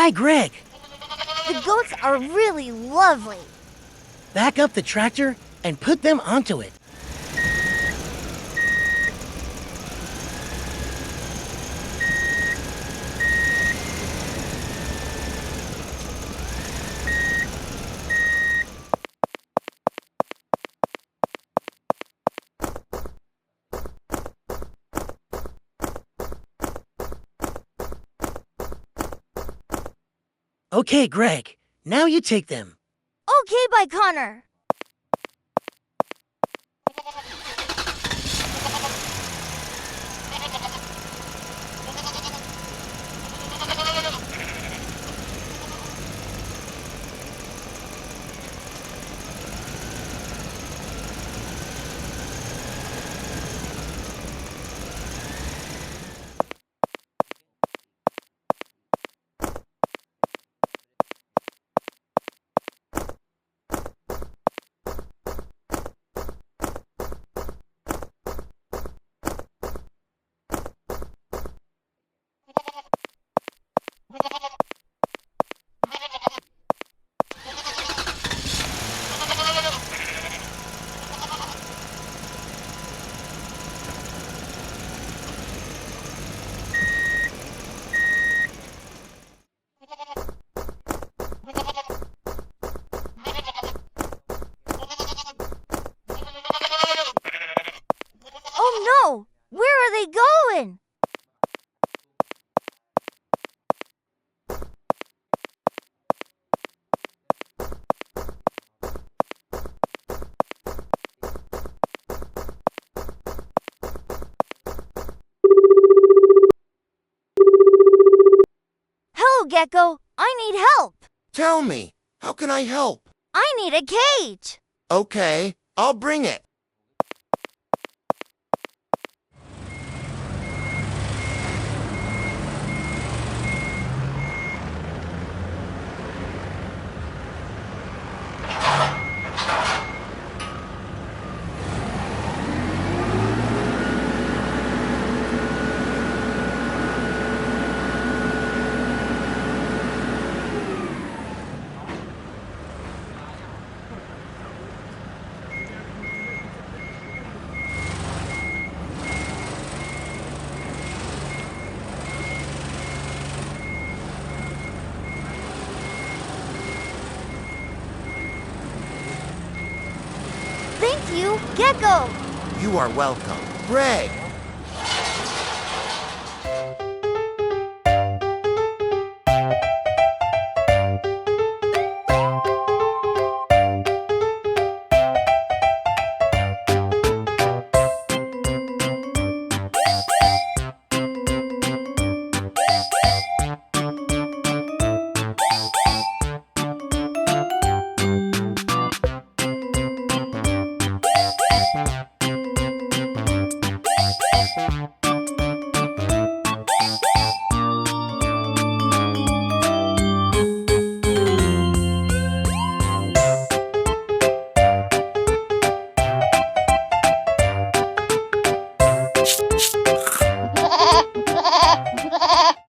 Hi, Greg. The goats are really lovely. Back up the tractor and put them onto it. Okay, Greg. Now you take them. Okay, by Connor. Oh no! Where are they going? Hello, Gecko. I need help. Tell me, how can I help? I need a cage. Okay, I'll bring it. Thank you, Gecko. You are welcome. Greg,